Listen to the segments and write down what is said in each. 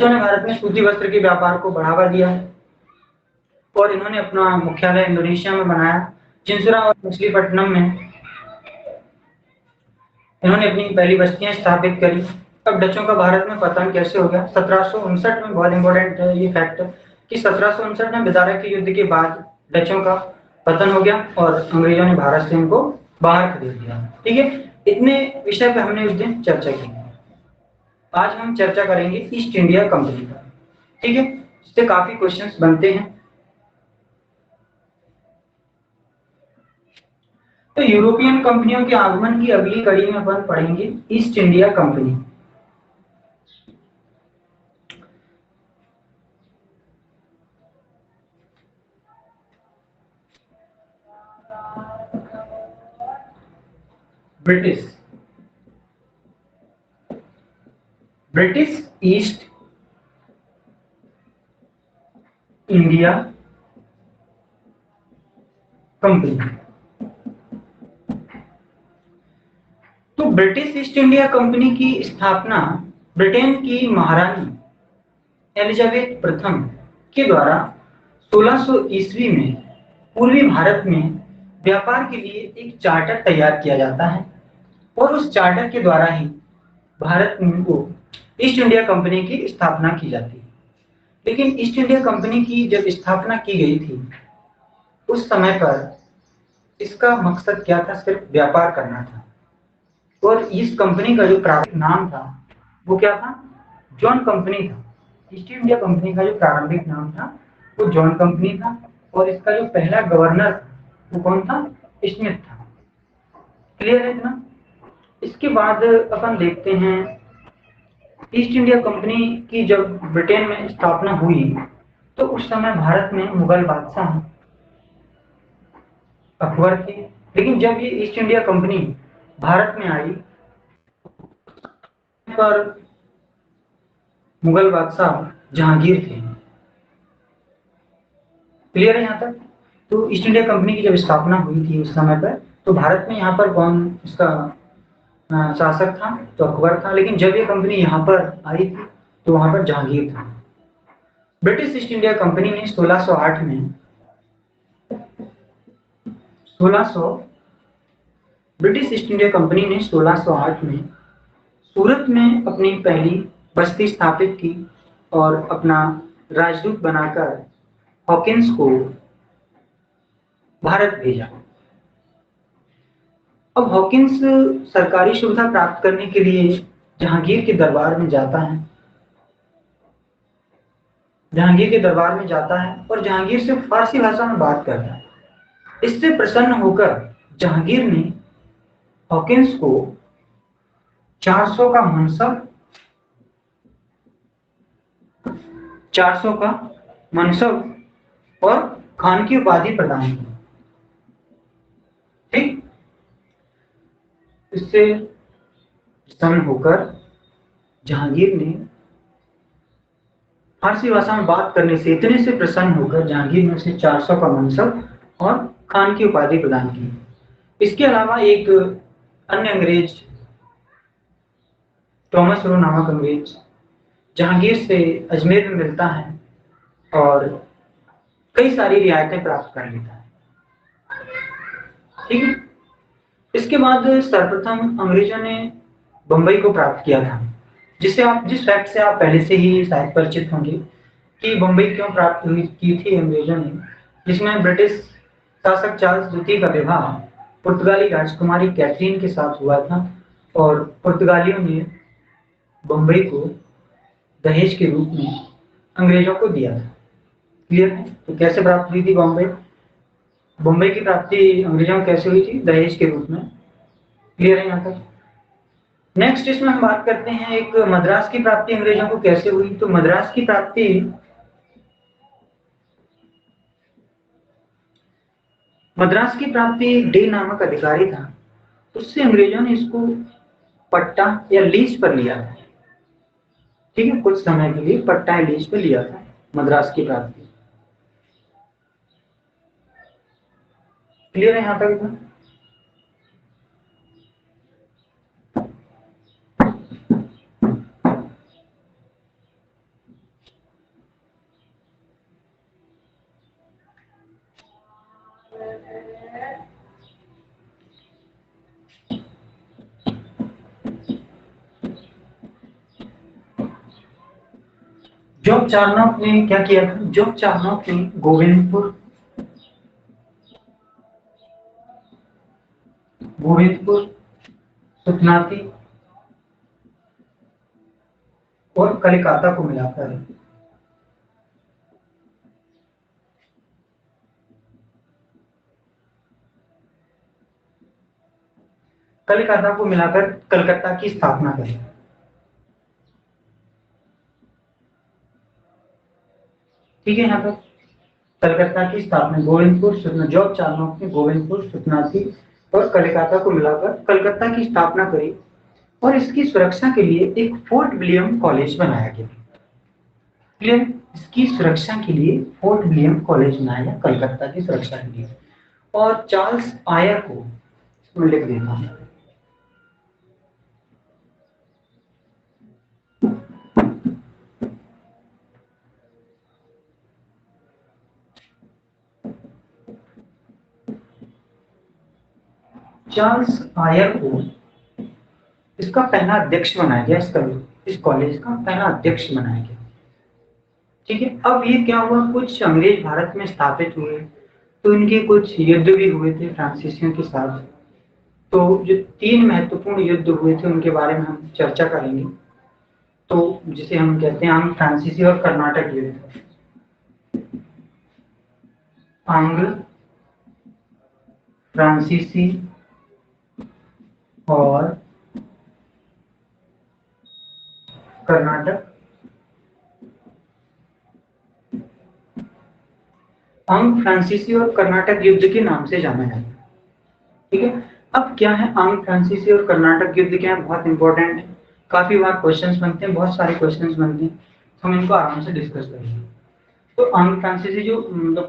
इन्होंने भारत में सूती वस्त्र के व्यापार को बढ़ावा दिया और इन्होंने अपना मुख्यालय इंडोनेशिया में बनाया। चिंसुरा और मछलीपट्टनम में इन्होंने अपनी पहली बस्तियां स्थापित करी। अब डचों का भारत में पतन कैसे हो गया? 1759 में, बहुत इंपॉर्टेंट है ये फैक्ट कि 1759 में बिदारा के युद्ध के बाद डचों का पतन हो गया और अंग्रेजों ने भारत से इनको बाहर खदेड़ दिया। ठीक है, इतने विषय पे हमने उस दिन चर्चा की। आज हम चर्चा करेंगे ईस्ट इंडिया कंपनी का। ठीक है, इससे काफी क्वेश्चंस बनते हैं। तो यूरोपियन कंपनियों के आगमन की अगली कड़ी में अपन पढ़ेंगे east India company. British east India company. तो ब्रिटिश ईस्ट इंडिया कंपनी की स्थापना ब्रिटेन की महारानी एलिजाबेथ प्रथम के द्वारा 1600 ईस्वी में पूर्वी भारत में व्यापार के लिए एक चार्टर तैयार किया जाता है और उस चार्टर के द्वारा ही भारत को ईस्ट इंडिया कंपनी की स्थापना की जाती है। लेकिन ईस्ट इंडिया कंपनी की जब स्थापना की गई थी उस समय पर इसका मकसद क्या था? सिर्फ व्यापार करना था। और इस कंपनी का जो प्रारंभिक नाम था वो क्या था? जॉन कंपनी था। ईस्ट इंडिया कंपनी का जो प्रारंभिक नाम था वो जॉन कंपनी था और इसका जो पहला गवर्नर था वो कौन था? स्मिथ था। क्लियर है इतना? इसके बाद अपन देखते हैं ईस्ट इंडिया कंपनी की जब ब्रिटेन में स्थापना हुई तो उस समय भारत में मुगल बादशाह अकबर थे। लेकिन जब ये ईस्ट इंडिया कंपनी भारत में आई पर मुगल बादशाह जहांगीर थे। क्लियर है यहाँ तक? तो ईस्ट इंडिया कंपनी की जब स्थापना हुई थी उस समय पर तो भारत में यहाँ पर कौन इसका शासक था? तो अकबर था। लेकिन जब ये कंपनी यहाँ पर आई थी तो वहां पर जहांगीर था। ब्रिटिश ईस्ट इंडिया कंपनी ने 1608 में 1600 ब्रिटिश ईस्ट इंडिया कंपनी ने 1608 में सूरत में अपनी पहली बस्ती स्थापित की और अपना राजदूत बनाकर हॉकिंस को भारत भेजा। अब हॉकिंस सरकारी सुविधा प्राप्त करने के लिए जहांगीर के दरबार में जाता है। जहांगीर के दरबार में जाता है और जहांगीर से फारसी भाषा में बात करता है। इससे प्रसन्न होकर जहांगीर ने हॉकिंस को 400 का मनसब 400 का मनसब और खान की उपाधि प्रदान की। ठीक, इससे प्रसन्न होकर जहांगीर ने फारसी भाषा में बात करने से इतने से प्रसन्न होकर जहांगीर ने उसे 400 का मनसब और खान की उपाधि प्रदान की। इसके अलावा एक अन्य अंग्रेज थॉमस रो नामक अंग्रेज जहांगीर से अजमेर में मिलता है और कई सारी रियायतें प्राप्त कर लेता है। ठीक है, इसके बाद सर्वप्रथम अंग्रेजों ने बंबई को प्राप्त किया था, जिस फैक्ट से आप पहले से ही शायद परिचित होंगे कि बंबई क्यों प्राप्त हुई की थी अंग्रेजों ने, जिसमें ब्रिटिश शासक चार्ल्स द्वितीय का विवाह पुर्तगाली राजकुमारी कैथरीन के साथ हुआ था और पुर्तगालियों ने बंबई को दहेज के रूप में अंग्रेजों को दिया था। क्लियर है? तो कैसे प्राप्त हुई थी बॉम्बे? बम्बई की प्राप्ति अंग्रेजों को कैसे हुई थी? दहेज के रूप में। क्लियर है यहाँ तक? नेक्स्ट इसमें हम बात करते हैं एक मद्रास की प्राप्ति अंग्रेजों को कैसे हुई। तो मद्रास की प्राप्ति डे नामक अधिकारी था, उससे अंग्रेजों ने इसको पट्टा या लीज पर लिया था। ठीक है, कुछ समय के लिए पट्टा या लीज पर लिया था मद्रास की प्राप्ति। क्लियर है यहाँ तक? इतना जॉब चार्नोक ने क्या किया था? जॉब चार्नोक ने गोविंदपुर, सुखनाती और कलिकाता को मिलाकर कलकत्ता की स्थापना करी। ठीक है, यहाँ पर कलकत्ता की स्थापना गोविंदपुर जॉब चार्नोक ने गोविंदपुर, सुखनाती और कलिकाता को मिलाकर कलकत्ता की स्थापना करी और इसकी सुरक्षा के लिए एक फोर्ट विलियम कॉलेज बनाया गया। क्लियर? इसकी सुरक्षा के लिए फोर्ट विलियम कॉलेज बनाया गया कलकत्ता की सुरक्षा के लिए। और चार्ल्स आयर को मैं लिख देता हूँ। चार्ल्स आयर को इसका पहला अध्यक्ष बनाया गया, इस कॉलेज का पहला अध्यक्ष बनाया गया। ठीक है, अब ये क्या हुआ, कुछ अंग्रेज भारत में स्थापित हुए तो इनके कुछ युद्ध भी हुए थे फ्रांसीसियों के साथ। तो जो 3 महत्वपूर्ण युद्ध हुए थे उनके बारे में हम चर्चा करेंगे। तो जिसे हम कहते हैं आंग्ल फ्रांसीसी और कर्नाटक युद्ध। आंग्ल फ्रांसीसी और कर्नाटक, आंग्ल फ्रांसीसी और कर्नाटक युद्ध के नाम से जाना जाता है। ठीक है, अब क्या है आंग्ल फ्रांसीसी और कर्नाटक युद्ध, क्या है, बहुत इंपॉर्टेंट है। काफी बार क्वेश्चंस बनते हैं, बहुत सारे क्वेश्चंस बनते हैं, तो हम इनको आराम से डिस्कस करेंगे। तो आंग्ल फ्रांसीसी जो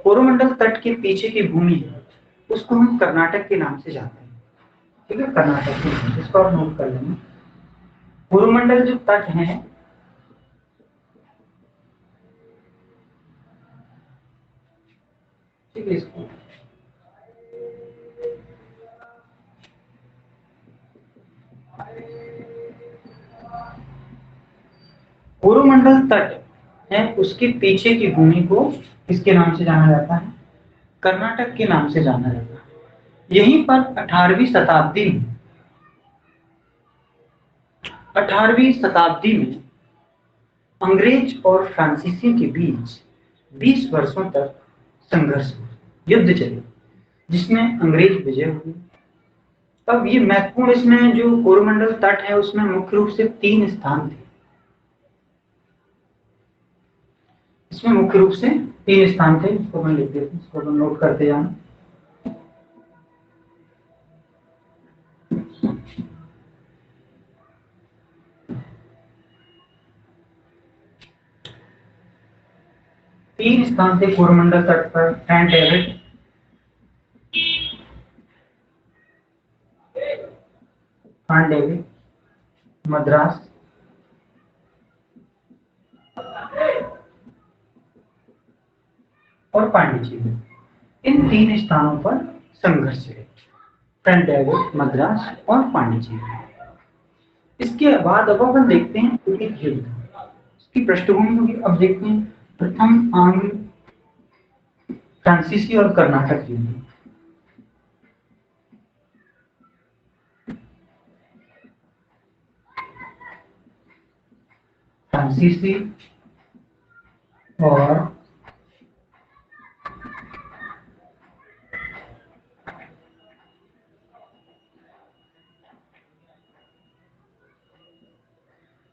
कोरोमंडल तट के पीछे की भूमि है उसको हम कर्नाटक के नाम से जानते हैं। ठीक है, कर्नाटक के नाम से, इसको आप नोट कर लेंगे। कोरोमंडल जो तट है, ठीक है, इसको कोरोमंडल तट है, उसके पीछे की भूमि को किसके नाम से जाना जाता है? कर्नाटक के नाम से जाना जाता है। यहीं पर 18वीं शताब्दी में अंग्रेज और फ्रांसीसी के बीच 20 वर्षों तक संघर्ष हुआ, युद्ध चले, जिसमें अंग्रेज विजय हुए। अब ये महत्वपूर्ण, इसमें जो कोरोमंडल तट है उसमें मुख्य रूप से 3 स्थान थे। इसमें मुख्य रूप से 3 स्थान थे, इसको मैं लिख देता हूँ, इसको मैं नोट करते जाना। तीन स्थान थे कोरोमंडल तट पर, सेंट डेविड, डेविड, मद्रास और पांडिचेरी। इन 3 स्थानों पर संघर्ष चले, सेंट डेविड, मद्रास और पांडिचेरी। इसके बाद अब अपन देखते हैं एक युद्ध, इसकी पृष्ठभूमि होगी। अब देखते हैं प्रथम आंग्ल फ्रांसीसी और कर्नाटक युद्ध। फ्रांसीसी और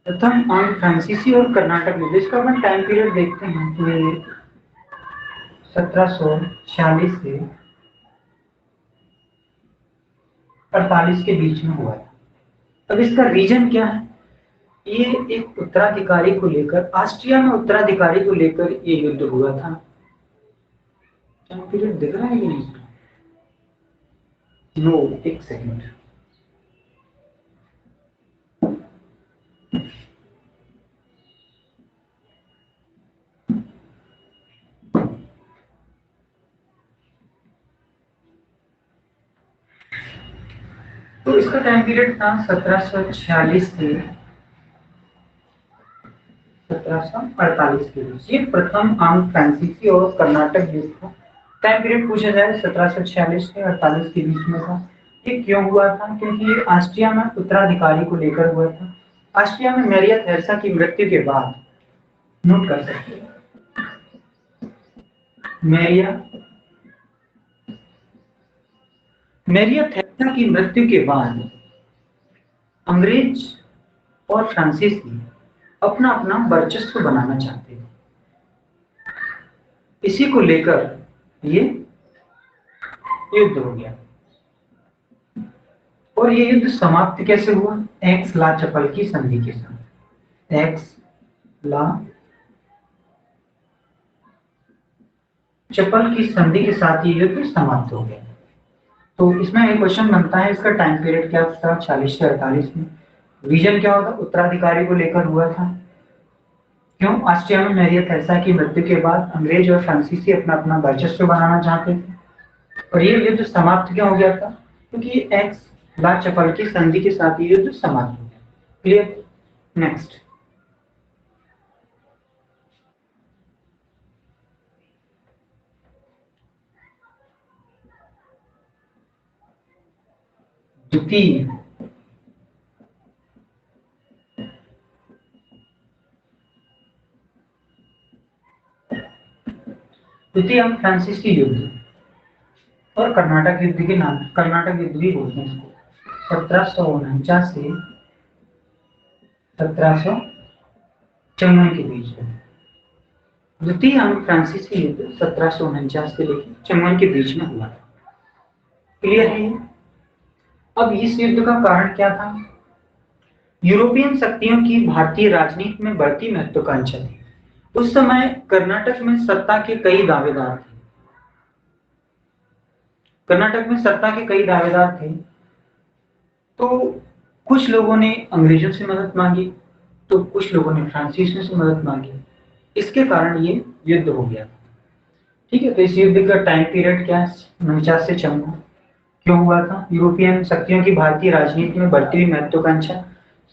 प्रथम आंग्ल फ्रांसीसी और कर्नाटक युद्ध, इसका अपन टाइम पीरियड देखते हैं तो ये 1746 से 48 के बीच में हुआ था। अब इसका रीजन क्या है? ये एक उत्तराधिकारी को लेकर, ऑस्ट्रिया में उत्तराधिकारी को लेकर ये युद्ध हुआ था। टाइम पीरियड दिख रहा है कि नहीं? नो, एक सेकंड। तो इसका टाइम पीरियड था 1746 से 1748 के बीच। ये प्रथम आंग्ल फ्रांसीसी और कर्नाटक युद्ध था। टाइम पीरियड पूछा जाए 1746 से 48 के बीच में था। ये क्यों हुआ था? क्योंकि ऑस्ट्रिया में उत्तराधिकारी को लेकर हुआ था। ऑस्ट्रिया में मैरिया थेरेसा की मृत्यु के बाद, नोट कर सकते हैं, मैरिया थेरेसा की मृत्यु के बाद अंग्रेज और फ्रांसीसी अपना अपना वर्चस्व बनाना चाहते थे। इसी को लेकर ये युद्ध हो गया। और ये युद्ध समाप्त कैसे हुआ? एक्स ला चपल की संधि के साथ। एक्स ला चपल की संधि के साथ ये युद्ध समाप्त हो गया। तो इसमें एक क्वेश्चन बनता है, इसका टाइम पीरियड क्या था? 40 से 48 में। रीजन क्या होता? उत्तराधिकारी को लेकर हुआ था। क्यों? ऑस्ट्रिया में मैरिया थेरेसा की मृत्यु के बाद अंग्रेज और फ्रांसीसी अपना अपना वर्चस्व बनाना चाहते थे। और ये युद्ध समाप्त क्यों हो गया था? क्योंकि एक्स ला चपल की संधि के साथ ये युद्ध समाप्त हो गया। क्लियर? नेक्स्ट, द्वितीय आंग्ल फ्रांसीसी युद्ध और कर्नाटक युद्ध के नाम, कर्नाटक युद्ध भी बोलते हैं इसको, 1749 से 1754 के बीच में। द्वितीय आंग्ल फ्रांसीसी युद्ध 1749 से लेकर 54 के बीच में हुआ था। क्लियर है? अब इस युद्ध का कारण क्या था? यूरोपियन शक्तियों की भारतीय राजनीति में बढ़ती महत्वाकांक्षा थी। उस समय कर्नाटक में सत्ता के कई दावेदार थे। कर्नाटक में सत्ता के कई दावेदार थे। तो कुछ लोगों ने अंग्रेजों से मदद मांगी, तो कुछ लोगों ने फ्रांसीसियों से मदद मांगी। इसके कारण ये युद्ध हो गया। ठीक है, तो इस युद्ध का टाइम पीरियड क्या है? 49 से 54। क्यों हुआ था? यूरोपियन शक्तियों की भारतीय राजनीति में बढ़ती हुई महत्वाकांक्षा।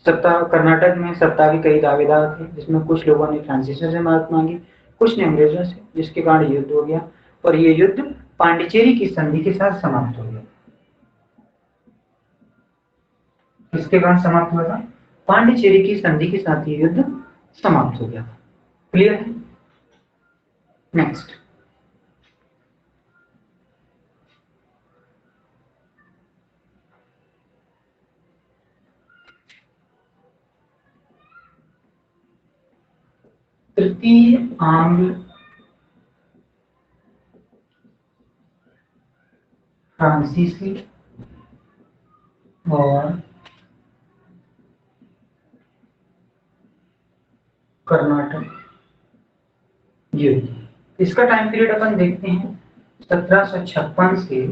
सत्ता, कर्नाटक में सत्ता के कई दावेदार थे, जिसमें कुछ लोगों ने फ्रांसीसियों से मदद मांगी, कुछ ने अंग्रेजों से, जिसके कारण युद्ध हो गया। और ये युद्ध पांडिचेरी की संधि के साथ समाप्त हो गया। किसके कारण समाप्त हुआ था? पांडिचेरी की संधि के साथ ये युद्ध समाप्त हो गया। क्लियर है? नेक्स्ट, तृतीय आंग्ल फ्रांसीसी और कर्नाटक युद्ध। इसका टाइम पीरियड अपन देखते हैं 1756 से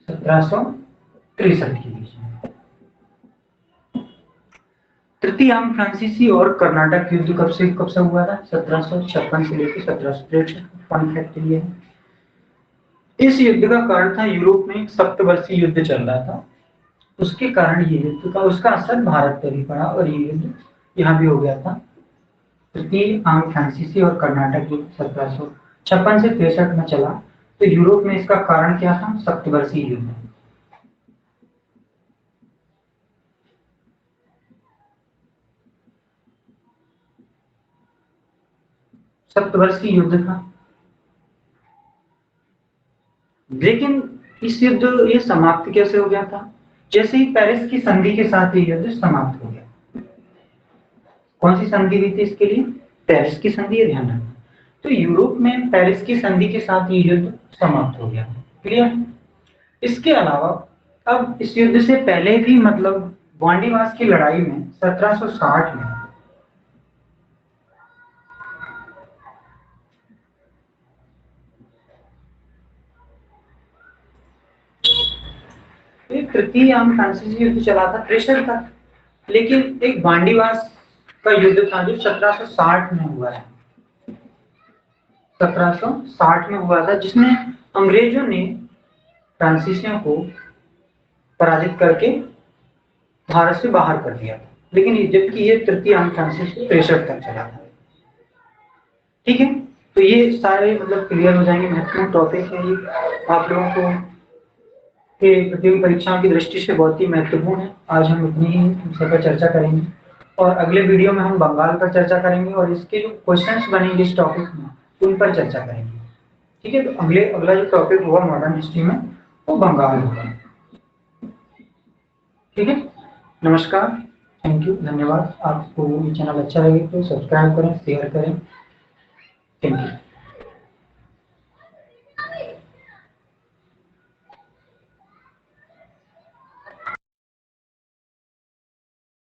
1763 के बीच में। तृतीय आंग्ल फ्रांसीसी और कर्नाटक युद्ध कब से हुआ था? 1756 से लेकर 1763। फन फैक्ट ये है। इस युद्ध का कारण था, यूरोप में एक सप्तवर्षीय युद्ध चल रहा था। उसके कारण ये युद्ध का, उसका असर भारत पर भी पड़ा और ये युद्ध यहाँ भी हो गया था। तृतीय आंग्ल फ्रांसीसी और कर्नाटक युद्ध 1756 से 63 में चला। तो यूरोप में इसका कारण क्या था? सप्तवर्षीय युद्ध। सप्तवर्षीय युद्ध था। लेकिन इस युद्ध, ये समाप्त कैसे हो गया था? जैसे ही पेरिस की संधि के साथ ये युद्ध समाप्त हो गया। कौन सी संधि हुई थी इसके लिए? पेरिस की संधि, है ध्यान रखना। तो यूरोप में पेरिस की संधि के साथ ये युद्ध समाप्त हो गया। क्लियर? इसके अलावा अब इस युद्ध से पहले भी, मतलब वांडीवास की लड़ाई में 1760 में एक तृतीय आंग्ल फ्रांसीसी युद्ध चला था, प्रेशर था। लेकिन एक वांडीवास का युद्ध था जो 1760 में हुआ है। 1760 में हुआ था, जिसमें अंग्रेजों ने फ्रांसीसियों को पराजित करके भारत से बाहर कर दिया था। लेकिन जबकि ये तृतीय आन फ्रांसिस से 63 तक चला था। ठीक है, तो ये सारे मतलब क्लियर हो जाएंगे, महत्वपूर्ण टॉपिक है ये आप लोगों को के प्रतियोगी परीक्षाओं की दृष्टि से बहुत ही महत्वपूर्ण है। आज हम इतनी ही विषय पर चर्चा करेंगे और अगले वीडियो में हम बंगाल पर चर्चा करेंगे और इसके जो क्वेश्चंस बनेंगे इस टॉपिक में उन पर चर्चा करेंगे। ठीक है, तो अगला जो टॉपिक होगा मॉडर्न हिस्ट्री में वो बंगाल होगा। ठीक है, नमस्कार, थैंक यू, धन्यवाद। आपको ये चैनल अच्छा लगे तो सब्सक्राइब करें, शेयर करें। Thank you.